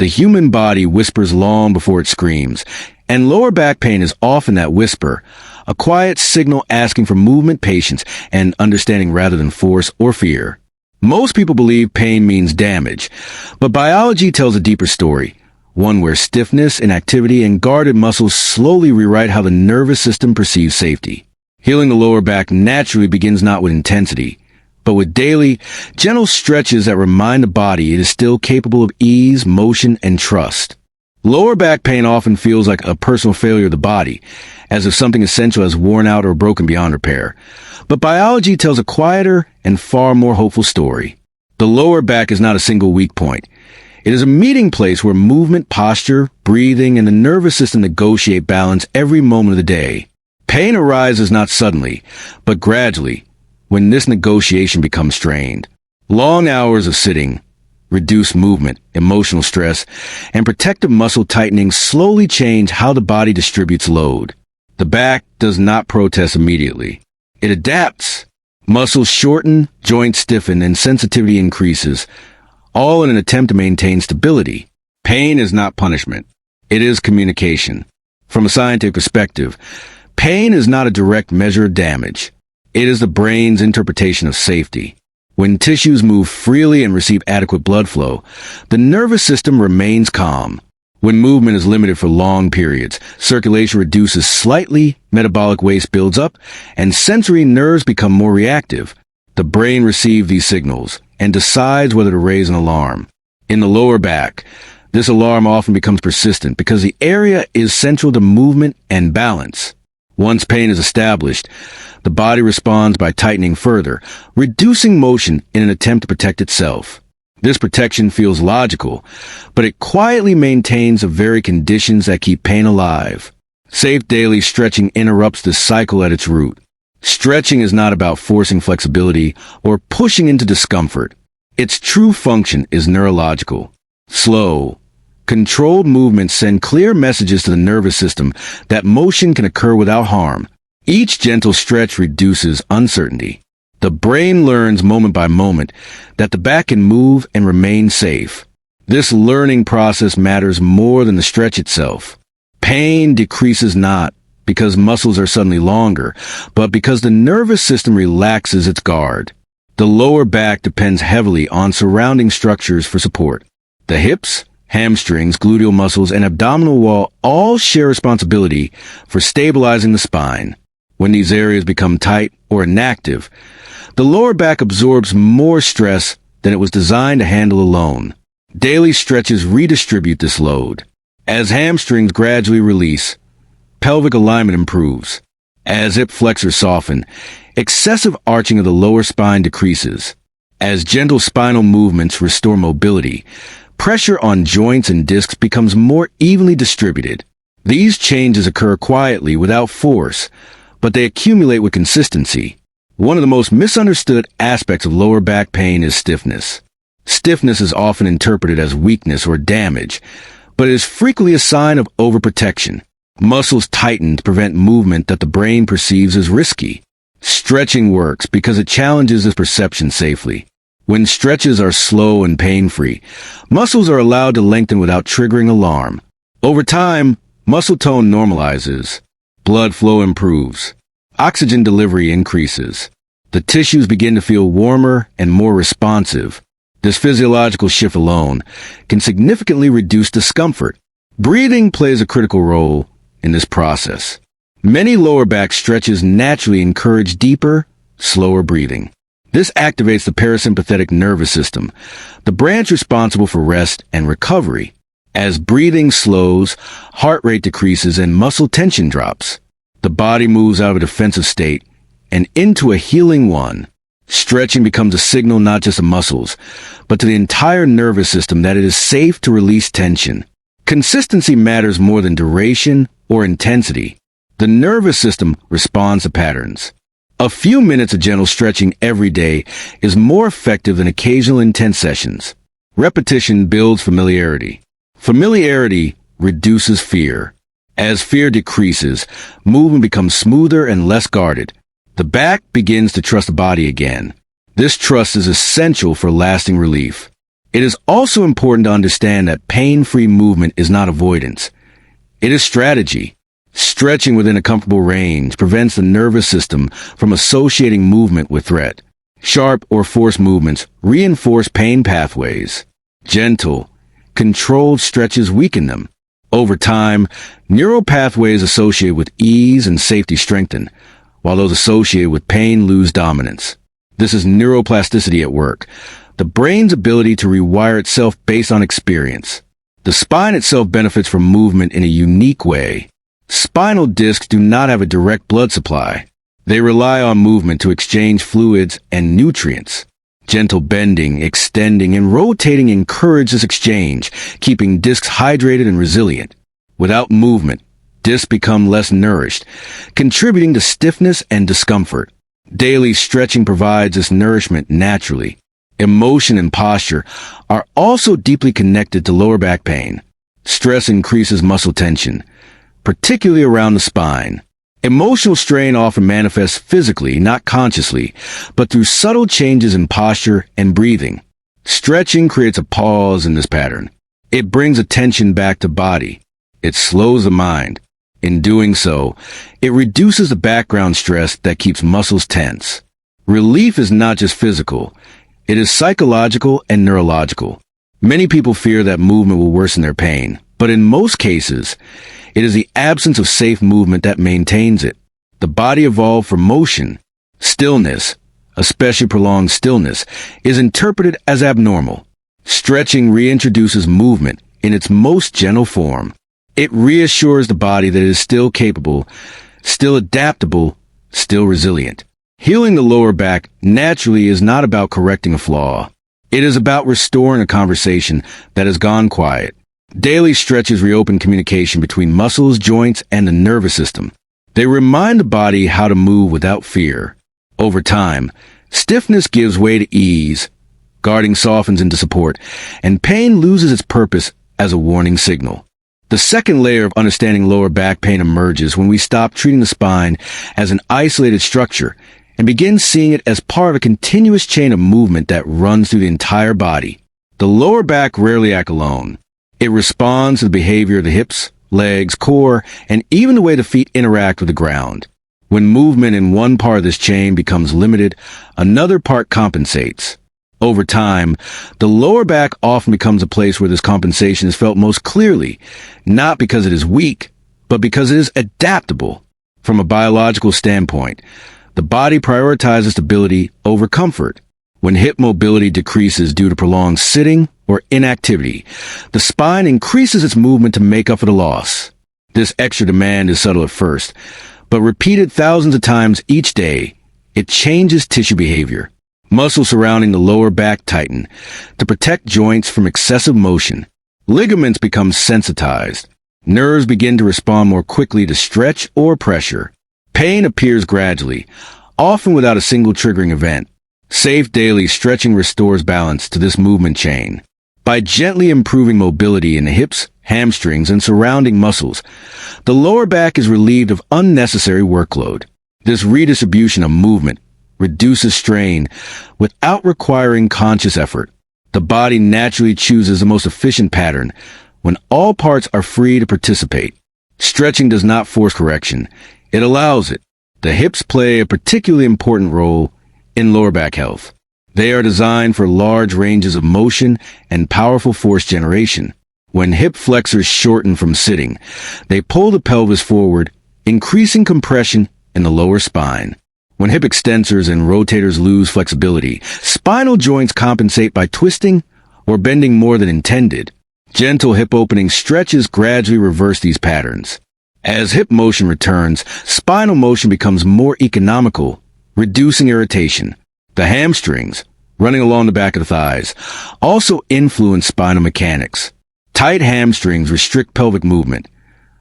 The human body whispers long before it screams, and lower back pain is often that whisper, a quiet signal asking for movement, patience, and understanding rather than force or fear. Most people believe pain means damage, but biology tells a deeper story, one where stiffness, inactivity, and guarded muscles slowly rewrite how the nervous system perceives safety. Healing the lower back naturally begins not with intensity, but with daily, gentle stretches that remind the body it is still capable of ease, motion, and trust. Lower back pain often feels like a personal failure of the body, as if something essential has worn out or broken beyond repair. But biology tells a quieter and far more hopeful story. The lower back is not a single weak point. It is a meeting place where movement, posture, breathing, and the nervous system negotiate balance every moment of the day. Pain arises not suddenly, but gradually, when this negotiation becomes strained. Long hours of sitting, reduced movement, emotional stress, and protective muscle tightening slowly change how the body distributes load. The back does not protest immediately. It adapts. Muscles shorten, joints stiffen, and sensitivity increases, all in an attempt to maintain stability. Pain is not punishment. It is communication. From a scientific perspective, pain is not a direct measure of damage. It is the brain's interpretation of safety. When tissues move freely and receive adequate blood flow, the nervous system remains calm. When movement is limited for long periods, circulation reduces slightly, metabolic waste builds up, and sensory nerves become more reactive. The brain receives these signals and decides whether to raise an alarm. In the lower back, this alarm often becomes persistent because the area is central to movement and balance. Once pain is established, the body responds by tightening further, reducing motion in an attempt to protect itself. This protection feels logical, but it quietly maintains the very conditions that keep pain alive. Safe daily stretching interrupts this cycle at its root. Stretching is not about forcing flexibility or pushing into discomfort. Its true function is neurological. Slow, controlled movements send clear messages to the nervous system that motion can occur without harm. Each gentle stretch reduces uncertainty. The brain learns moment by moment that the back can move and remain safe. This learning process matters more than the stretch itself. Pain decreases not because muscles are suddenly longer, but because the nervous system relaxes its guard. The lower back depends heavily on surrounding structures for support. The hips, hamstrings, gluteal muscles, and abdominal wall all share responsibility for stabilizing the spine. When these areas become tight or inactive, the lower back absorbs more stress than it was designed to handle alone. Daily stretches redistribute this load. As hamstrings gradually release, pelvic alignment improves. As hip flexors soften, excessive arching of the lower spine decreases. As gentle spinal movements restore mobility, pressure on joints and discs becomes more evenly distributed. These changes occur quietly without force, but they accumulate with consistency. One of the most misunderstood aspects of lower back pain is stiffness. Stiffness is often interpreted as weakness or damage, but it is frequently a sign of overprotection. Muscles tighten to prevent movement that the brain perceives as risky. Stretching works because it challenges this perception safely. When stretches are slow and pain-free, muscles are allowed to lengthen without triggering alarm. Over time, muscle tone normalizes. Blood flow improves. Oxygen delivery increases. The tissues begin to feel warmer and more responsive. This physiological shift alone can significantly reduce discomfort. Breathing plays a critical role in this process. Many lower back stretches naturally encourage deeper, slower breathing. This activates the parasympathetic nervous system, the branch responsible for rest and recovery. As breathing slows, heart rate decreases, and muscle tension drops. The body moves out of a defensive state and into a healing one. Stretching becomes a signal not just to muscles, but to the entire nervous system that it is safe to release tension. Consistency matters more than duration or intensity. The nervous system responds to patterns. A few minutes of gentle stretching every day is more effective than occasional intense sessions. Repetition builds familiarity. Familiarity reduces fear. As fear decreases, movement becomes smoother and less guarded. The back begins to trust the body again. This trust is essential for lasting relief. It is also important to understand that pain-free movement is not avoidance. It is strategy. Stretching within a comfortable range prevents the nervous system from associating movement with threat. Sharp or forced movements reinforce pain pathways. Gentle, controlled stretches weaken them. Over time, neural pathways associated with ease and safety strengthen, while those associated with pain lose dominance. This is neuroplasticity at work, the brain's ability to rewire itself based on experience. The spine itself benefits from movement in a unique way. Spinal discs do not have a direct blood supply. They rely on movement to exchange fluids and nutrients. Gentle bending, extending, and rotating encourage this exchange, keeping discs hydrated and resilient. Without movement, discs become less nourished, contributing to stiffness and discomfort. Daily stretching provides this nourishment naturally. Emotion and posture are also deeply connected to lower back pain. Stress increases muscle tension, particularly around the spine. Emotional strain often manifests physically, not consciously, but through subtle changes in posture and breathing. Stretching creates a pause in this pattern. It brings attention back to body. It slows the mind. In doing so, it reduces the background stress that keeps muscles tense. Relief is not just physical. It is psychological and neurological. Many people fear that movement will worsen their pain, but in most cases, it is the absence of safe movement that maintains it. The body evolved for motion. Stillness, especially prolonged stillness, is interpreted as abnormal. Stretching reintroduces movement in its most gentle form. It reassures the body that it is still capable, still adaptable, still resilient. Healing the lower back naturally is not about correcting a flaw. It is about restoring a conversation that has gone quiet. Daily stretches reopen communication between muscles, joints, and the nervous system. They remind the body how to move without fear. Over time, stiffness gives way to ease, guarding softens into support, and pain loses its purpose as a warning signal. The second layer of understanding lower back pain emerges when we stop treating the spine as an isolated structure and begin seeing it as part of a continuous chain of movement that runs through the entire body. The lower back rarely acts alone. It responds to the behavior of the hips, legs, core, and even the way the feet interact with the ground. When movement in one part of this chain becomes limited, another part compensates. Over time, the lower back often becomes a place where this compensation is felt most clearly, not because it is weak, but because it is adaptable. From a biological standpoint, the body prioritizes stability over comfort. When hip mobility decreases due to prolonged sitting or inactivity, the spine increases its movement to make up for the loss. This extra demand is subtle at first, but repeated thousands of times each day, it changes tissue behavior. Muscles surrounding the lower back tighten to protect joints from excessive motion. Ligaments become sensitized. Nerves begin to respond more quickly to stretch or pressure. Pain appears gradually, often without a single triggering event. Safe daily stretching restores balance to this movement chain. By gently improving mobility in the hips, hamstrings, and surrounding muscles, the lower back is relieved of unnecessary workload. This redistribution of movement reduces strain without requiring conscious effort. The body naturally chooses the most efficient pattern when all parts are free to participate. Stretching does not force correction. It allows it. The hips play a particularly important role in lower back health. They are designed for large ranges of motion and powerful force generation. When hip flexors shorten from sitting, they pull the pelvis forward, increasing compression in the lower spine. When hip extensors and rotators lose flexibility, spinal joints compensate by twisting or bending more than intended. Gentle hip opening stretches gradually reverse these patterns. As hip motion returns, spinal motion becomes more economical, reducing irritation. The hamstrings, running along the back of the thighs, also influence spinal mechanics. Tight hamstrings restrict pelvic movement,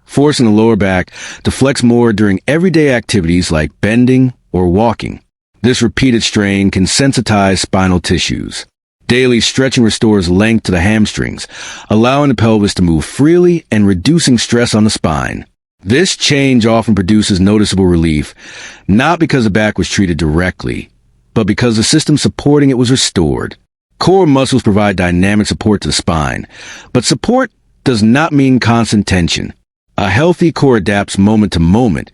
forcing the lower back to flex more during everyday activities like bending or walking. This repeated strain can sensitize spinal tissues. Daily stretching restores length to the hamstrings, allowing the pelvis to move freely and reducing stress on the spine. This change often produces noticeable relief, not because the back was treated directly, but because the system supporting it was restored. Core muscles provide dynamic support to the spine, but support does not mean constant tension. A healthy core adapts moment to moment,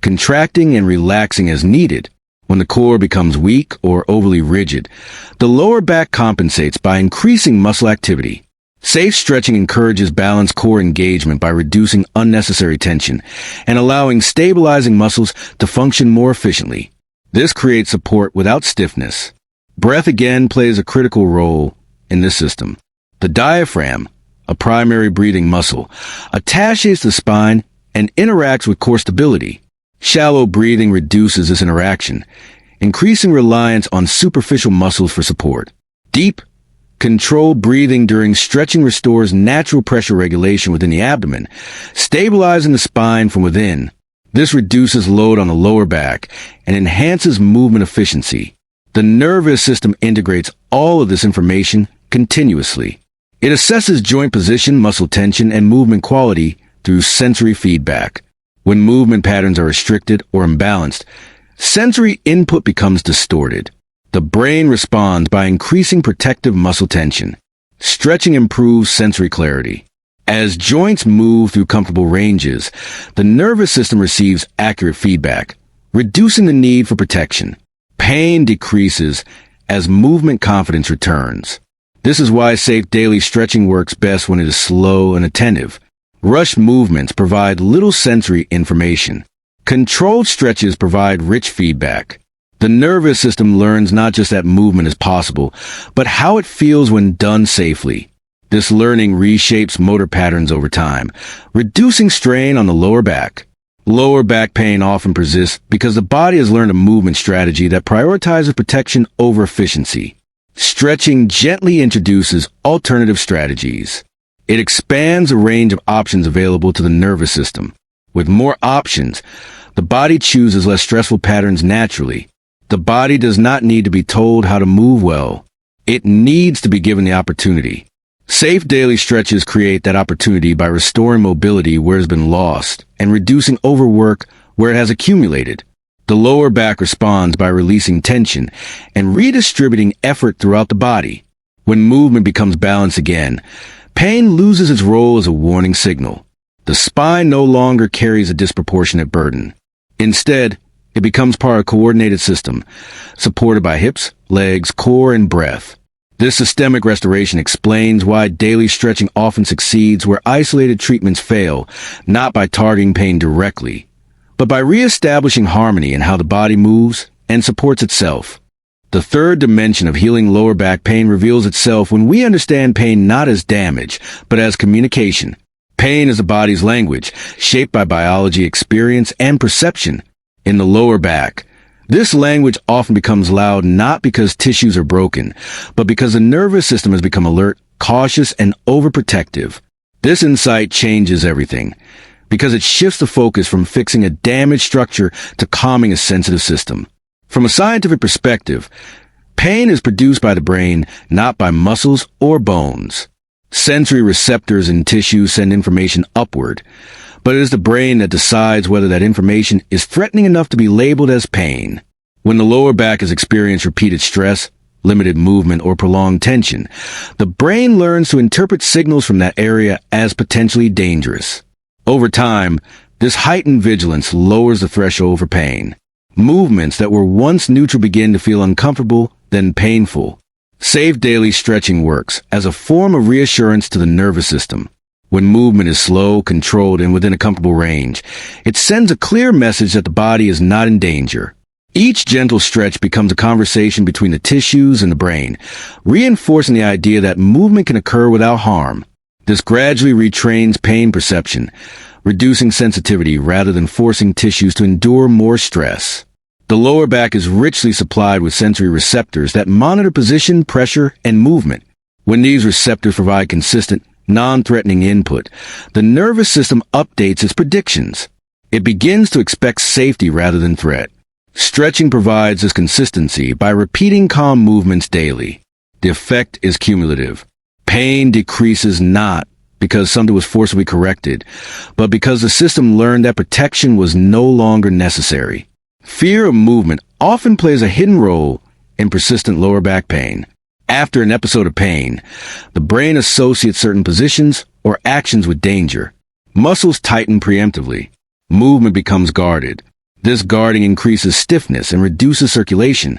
contracting and relaxing as needed. When the core becomes weak or overly rigid, the lower back compensates by increasing muscle activity. Safe stretching encourages balanced core engagement by reducing unnecessary tension and allowing stabilizing muscles to function more efficiently. This creates support without stiffness. Breath again plays a critical role in this system. The diaphragm, a primary breathing muscle, attaches the spine and interacts with core stability. Shallow breathing reduces this interaction, increasing reliance on superficial muscles for support. Deep, controlled breathing during stretching restores natural pressure regulation within the abdomen, stabilizing the spine from within. This reduces load on the lower back and enhances movement efficiency. The nervous system integrates all of this information continuously. It assesses joint position, muscle tension, and movement quality through sensory feedback. When movement patterns are restricted or imbalanced, sensory input becomes distorted. The brain responds by increasing protective muscle tension. Stretching improves sensory clarity. As joints move through comfortable ranges, the nervous system receives accurate feedback, reducing the need for protection. Pain decreases as movement confidence returns. This is why safe daily stretching works best when it is slow and attentive. Rushed movements provide little sensory information. Controlled stretches provide rich feedback. The nervous system learns not just that movement is possible, but how it feels when done safely. This learning reshapes motor patterns over time, reducing strain on the lower back. Lower back pain often persists because the body has learned a movement strategy that prioritizes protection over efficiency. Stretching gently introduces alternative strategies. It expands the range of options available to the nervous system. With more options, the body chooses less stressful patterns naturally. The body does not need to be told how to move well. It needs to be given the opportunity. Safe daily stretches create that opportunity by restoring mobility where it has been lost and reducing overwork where it has accumulated. The lower back responds by releasing tension and redistributing effort throughout the body. When movement becomes balanced again, pain loses its role as a warning signal. The spine no longer carries a disproportionate burden. Instead, it becomes part of a coordinated system, supported by hips, legs, core, and breath. This systemic restoration explains why daily stretching often succeeds where isolated treatments fail, not by targeting pain directly, but by reestablishing harmony in how the body moves and supports itself. The third dimension of healing lower back pain reveals itself when we understand pain not as damage, but as communication. Pain is the body's language, shaped by biology, experience, and perception. In the lower back, this language often becomes loud not because tissues are broken, but because the nervous system has become alert, cautious, and overprotective. This insight changes everything, because it shifts the focus from fixing a damaged structure to calming a sensitive system. From a scientific perspective, pain is produced by the brain, not by muscles or bones. Sensory receptors in tissue send information upward, but it is the brain that decides whether that information is threatening enough to be labeled as pain. When the lower back has experienced repeated stress, limited movement, or prolonged tension, the brain learns to interpret signals from that area as potentially dangerous. Over time, this heightened vigilance lowers the threshold for pain. Movements that were once neutral begin to feel uncomfortable, then painful. Safe daily stretching works as a form of reassurance to the nervous system. When movement is slow, controlled, and within a comfortable range, it sends a clear message that the body is not in danger. Each gentle stretch becomes a conversation between the tissues and the brain, reinforcing the idea that movement can occur without harm. This gradually retrains pain perception, reducing sensitivity rather than forcing tissues to endure more stress. The lower back is richly supplied with sensory receptors that monitor position, pressure, and movement. When these receptors provide consistent, non-threatening input, the nervous system updates its predictions. It begins to expect safety rather than threat. Stretching provides this consistency by repeating calm movements daily. The effect is cumulative. Pain decreases not because something was forcibly corrected, but because the system learned that protection was no longer necessary. Fear of movement often plays a hidden role in persistent lower back pain. After an episode of pain, the brain associates certain positions or actions with danger. Muscles tighten preemptively. Movement becomes guarded. This guarding increases stiffness and reduces circulation,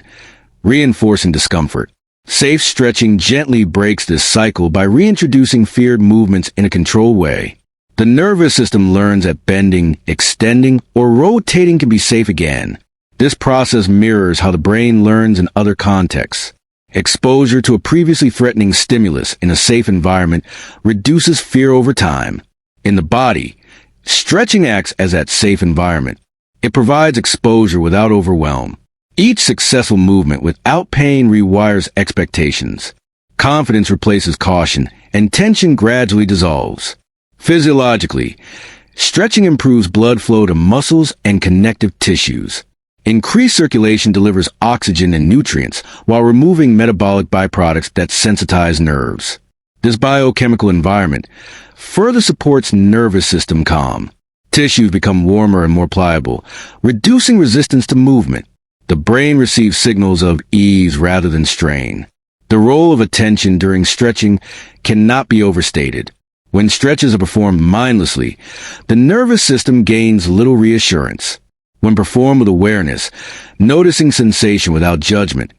reinforcing discomfort. Safe stretching gently breaks this cycle by reintroducing feared movements in a controlled way. The nervous system learns that bending, extending, or rotating can be safe again. This process mirrors how the brain learns in other contexts. Exposure to a previously threatening stimulus in a safe environment reduces fear over time. In the body, stretching acts as that safe environment. It provides exposure without overwhelm. Each successful movement without pain rewires expectations. Confidence replaces caution, and tension gradually dissolves. Physiologically, stretching improves blood flow to muscles and connective tissues. Increased circulation delivers oxygen and nutrients while removing metabolic byproducts that sensitize nerves. This biochemical environment further supports nervous system calm. Tissues become warmer and more pliable, reducing resistance to movement. The brain receives signals of ease rather than strain. The role of attention during stretching cannot be overstated. When stretches are performed mindlessly, the nervous system gains little reassurance. When performed with awareness, noticing sensation without judgment,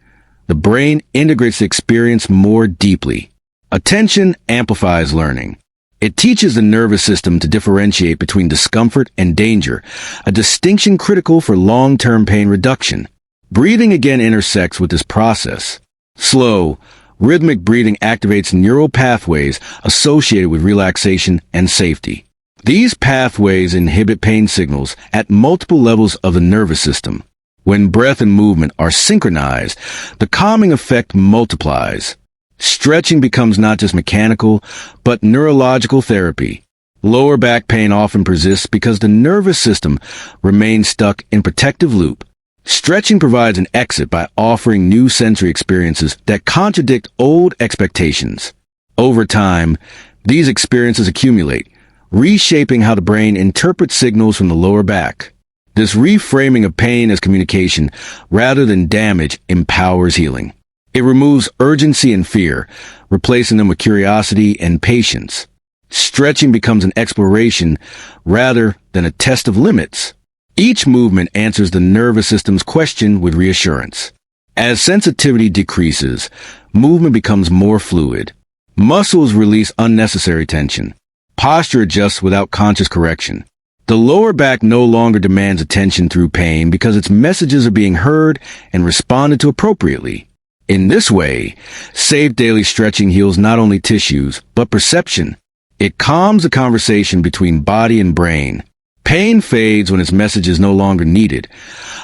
the brain integrates the experience more deeply. Attention amplifies learning. It teaches the nervous system to differentiate between discomfort and danger, a distinction critical for long-term pain reduction. Breathing again intersects with this process. Slow, rhythmic breathing activates neural pathways associated with relaxation and safety. These pathways inhibit pain signals at multiple levels of the nervous system. When breath and movement are synchronized, the calming effect multiplies. Stretching becomes not just mechanical, but neurological therapy. Lower back pain often persists because the nervous system remains stuck in protective loop. Stretching provides an exit by offering new sensory experiences that contradict old expectations. Over time, these experiences accumulate, reshaping how the brain interprets signals from the lower back. This reframing of pain as communication rather than damage empowers healing. It removes urgency and fear, replacing them with curiosity and patience. Stretching becomes an exploration rather than a test of limits. Each movement answers the nervous system's question with reassurance. As sensitivity decreases, movement becomes more fluid. Muscles release unnecessary tension. Posture adjusts without conscious correction. The lower back no longer demands attention through pain because its messages are being heard and responded to appropriately. In this way, safe daily stretching heals not only tissues, but perception. It calms the conversation between body and brain. Pain fades when its message is no longer needed,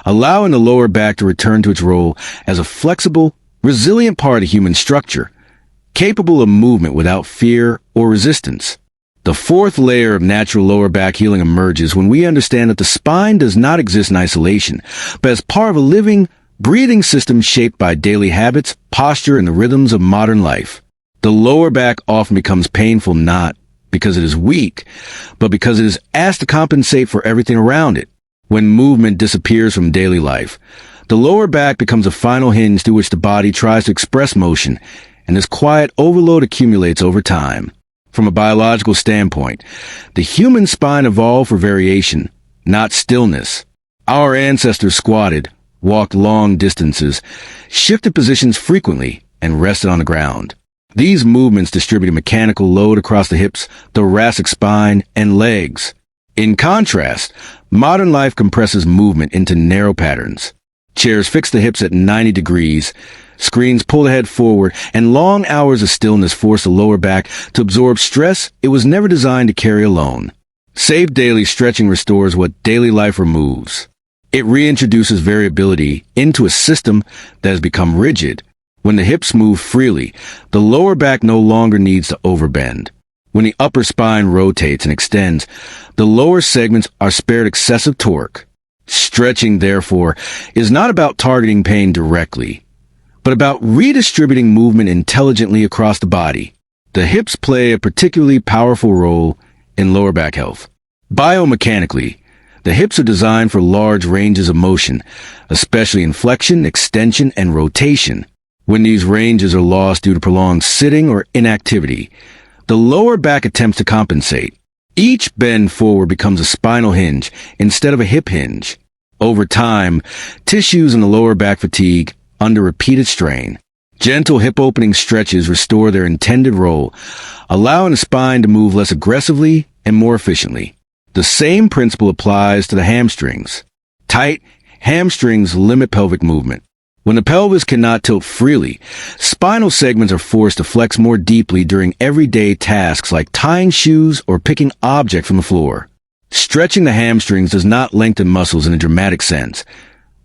allowing the lower back to return to its role as a flexible, resilient part of human structure, capable of movement without fear or resistance. The fourth layer of natural lower back healing emerges when we understand that the spine does not exist in isolation, but as part of a living, breathing system shaped by daily habits, posture, and the rhythms of modern life. The lower back often becomes painful not because it is weak, but because it is asked to compensate for everything around it. When movement disappears from daily life, the lower back becomes a final hinge through which the body tries to express motion, and this quiet overload accumulates over time. From a biological standpoint, the human spine evolved for variation, not stillness. Our ancestors squatted, walked long distances, shifted positions frequently, and rested on the ground. These movements distributed mechanical load across the hips, thoracic spine, and legs. In contrast, modern life compresses movement into narrow patterns. Chairs fix the hips at 90 degrees, screens pull the head forward, and long hours of stillness force the lower back to absorb stress it was never designed to carry alone. Safe daily stretching restores what daily life removes. It reintroduces variability into a system that has become rigid. When the hips move freely, the lower back no longer needs to overbend. When the upper spine rotates and extends, the lower segments are spared excessive torque. Stretching, therefore, is not about targeting pain directly, but about redistributing movement intelligently across the body. The hips play a particularly powerful role in lower back health. Biomechanically, the hips are designed for large ranges of motion, especially in flexion, extension, and rotation. When these ranges are lost due to prolonged sitting or inactivity, the lower back attempts to compensate. Each bend forward becomes a spinal hinge instead of a hip hinge. Over time, tissues in the lower back fatigue under repeated strain. Gentle hip opening stretches restore their intended role, allowing the spine to move less aggressively and more efficiently. The same principle applies to the hamstrings. Tight hamstrings limit pelvic movement. When the pelvis cannot tilt freely, spinal segments are forced to flex more deeply during everyday tasks like tying shoes or picking objects from the floor. Stretching the hamstrings does not lengthen muscles in a dramatic sense,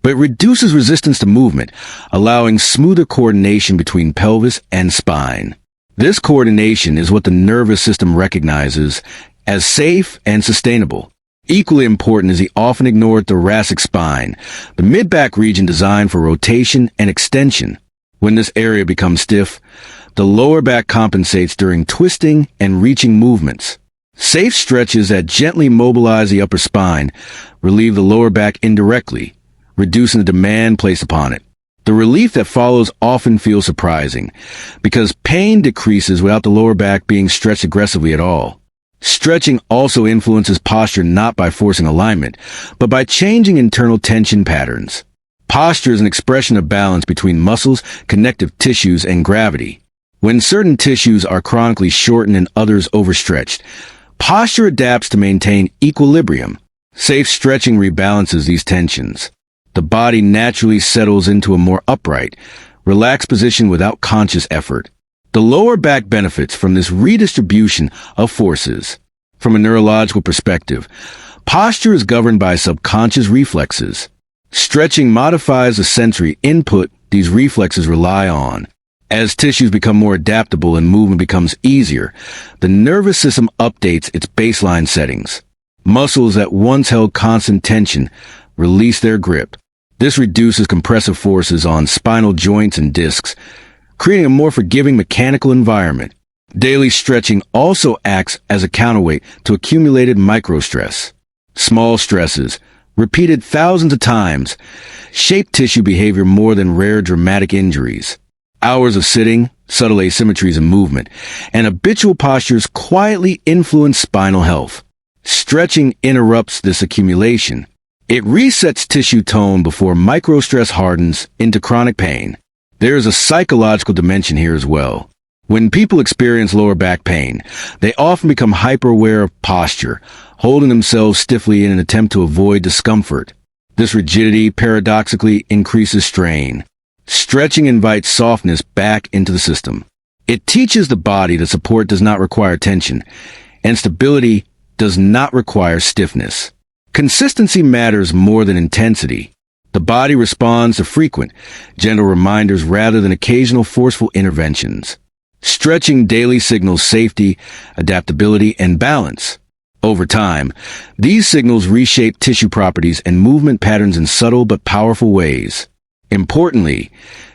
but it reduces resistance to movement, allowing smoother coordination between pelvis and spine. This coordination is what the nervous system recognizes as safe and sustainable. Equally important is the often ignored thoracic spine, the mid-back region designed for rotation and extension. When this area becomes stiff, the lower back compensates during twisting and reaching movements. Safe stretches that gently mobilize the upper spine relieve the lower back indirectly, reducing the demand placed upon it. The relief that follows often feels surprising, because pain decreases without the lower back being stretched aggressively at all. Stretching also influences posture not by forcing alignment, but by changing internal tension patterns. Posture is an expression of balance between muscles, connective tissues, and gravity. When certain tissues are chronically shortened and others overstretched, posture adapts to maintain equilibrium. Safe stretching rebalances these tensions. The body naturally settles into a more upright, relaxed position without conscious effort. The lower back benefits from this redistribution of forces. From a neurological perspective, posture is governed by subconscious reflexes. Stretching modifies the sensory input these reflexes rely on. As tissues become more adaptable and movement becomes easier, the nervous system updates its baseline settings. Muscles that once held constant tension release their grip. This reduces compressive forces on spinal joints and discs, creating a more forgiving mechanical environment. Daily stretching also acts as a counterweight to accumulated microstress. Small stresses, repeated thousands of times, shape tissue behavior more than rare dramatic injuries. Hours of sitting, subtle asymmetries in movement, and habitual postures quietly influence spinal health. Stretching interrupts this accumulation. It resets tissue tone before microstress hardens into chronic pain. There is a psychological dimension here as well. When people experience lower back pain, they often become hyper-aware of posture, holding themselves stiffly in an attempt to avoid discomfort. This rigidity paradoxically increases strain. Stretching invites softness back into the system. It teaches the body that support does not require tension, and stability does not require stiffness. Consistency matters more than intensity. The body responds to frequent, gentle reminders rather than occasional forceful interventions. Stretching daily signals safety, adaptability, and balance. Over time, these signals reshape tissue properties and movement patterns in subtle but powerful ways. Importantly,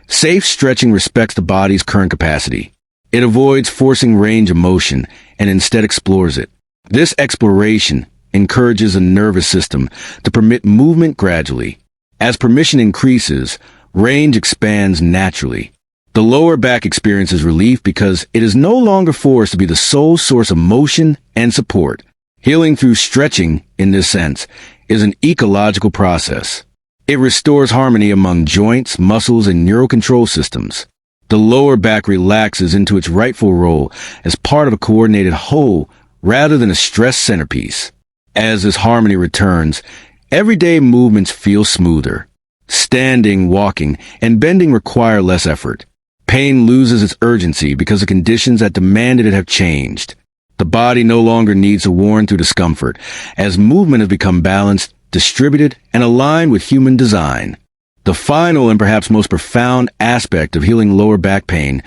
safe stretching respects the body's current capacity. It avoids forcing range of motion and instead explores it. This exploration encourages the nervous system to permit movement gradually. As permission increases, range expands naturally. The lower back experiences relief because it is no longer forced to be the sole source of motion and support. Healing through stretching, in this sense, is an ecological process. It restores harmony among joints, muscles, and neural control systems. The lower back relaxes into its rightful role as part of a coordinated whole rather than a stressed centerpiece. As this harmony returns, everyday movements feel smoother. Standing, walking, and bending require less effort. Pain loses its urgency because the conditions that demanded it have changed. The body no longer needs to warn through discomfort, as movement has become balanced, distributed, and aligned with human design. The final and perhaps most profound aspect of healing lower back pain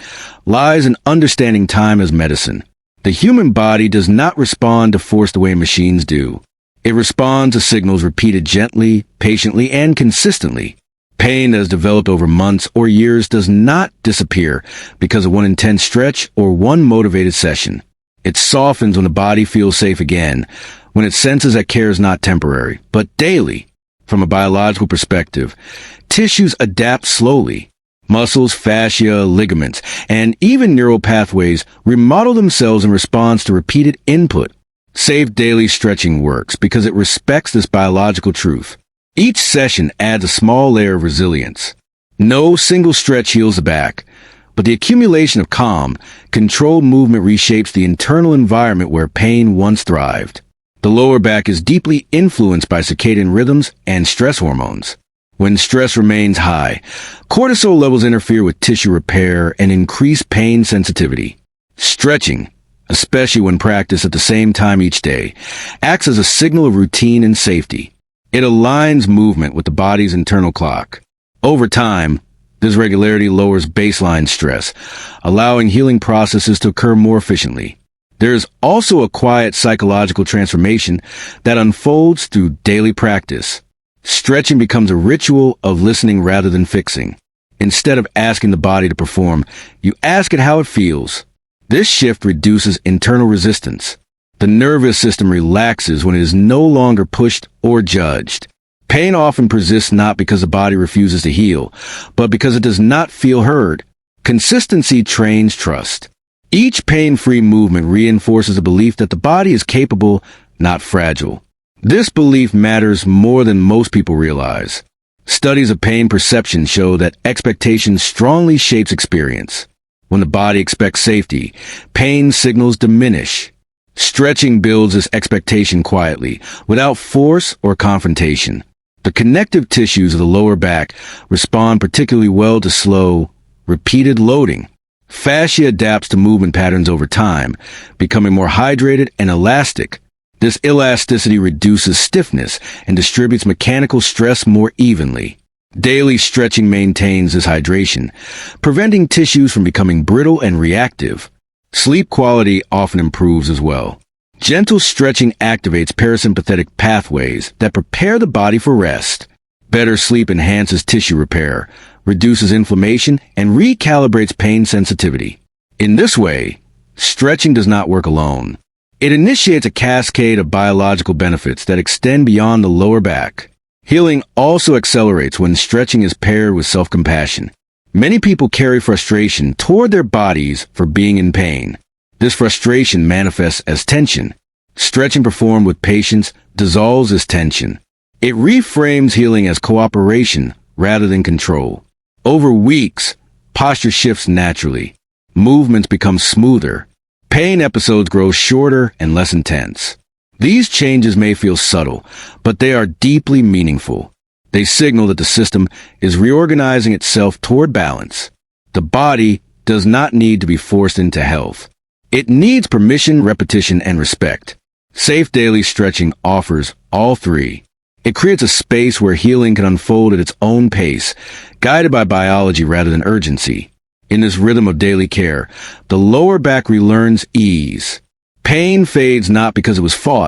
lies in understanding time as medicine. The human body does not respond to force the way machines do. It responds to signals repeated gently, patiently, and consistently. Pain that has developed over months or years does not disappear because of one intense stretch or one motivated session. It softens when the body feels safe again, when it senses that care is not temporary, but daily. From a biological perspective, tissues adapt slowly. Muscles, fascia, ligaments, and even neural pathways remodel themselves in response to repeated input. Safe daily stretching works because it respects this biological truth. Each session adds a small layer of resilience. No single stretch heals the back, but the accumulation of calm, controlled movement reshapes the internal environment where pain once thrived. The lower back is deeply influenced by circadian rhythms and stress hormones. When stress remains high, cortisol levels interfere with tissue repair and increase pain sensitivity. Stretching, especially when practiced at the same time each day, acts as a signal of routine and safety. It aligns movement with the body's internal clock. Over time, this regularity lowers baseline stress, allowing healing processes to occur more efficiently. There is also a quiet psychological transformation that unfolds through daily practice. Stretching becomes a ritual of listening rather than fixing. Instead of asking the body to perform, you ask it how it feels. This shift reduces internal resistance. The nervous system relaxes when it is no longer pushed or judged. Pain often persists not because the body refuses to heal, but because it does not feel heard. Consistency trains trust. Each pain-free movement reinforces a belief that the body is capable, not fragile. This belief matters more than most people realize. Studies of pain perception show that expectation strongly shapes experience. When the body expects safety, pain signals diminish. Stretching builds this expectation quietly, without force or confrontation. The connective tissues of the lower back respond particularly well to slow, repeated loading. Fascia adapts to movement patterns over time, becoming more hydrated and elastic. This elasticity reduces stiffness and distributes mechanical stress more evenly. Daily stretching maintains this hydration, preventing tissues from becoming brittle and reactive. Sleep quality often improves as well. Gentle stretching activates parasympathetic pathways that prepare the body for rest. Better sleep enhances tissue repair, reduces inflammation, and recalibrates pain sensitivity. In this way, stretching does not work alone. It initiates a cascade of biological benefits that extend beyond the lower back. Healing also accelerates when stretching is paired with self-compassion. Many people carry frustration toward their bodies for being in pain. This frustration manifests as tension. Stretching performed with patience dissolves this tension. It reframes healing as cooperation rather than control. Over weeks, posture shifts naturally. Movements become smoother. Pain episodes grow shorter and less intense. These changes may feel subtle, but they are deeply meaningful. They signal that the system is reorganizing itself toward balance. The body does not need to be forced into health. It needs permission, repetition, and respect. Safe daily stretching offers all three. It creates a space where healing can unfold at its own pace, guided by biology rather than urgency. In this rhythm of daily care, the lower back relearns ease. Pain fades not because it was fought,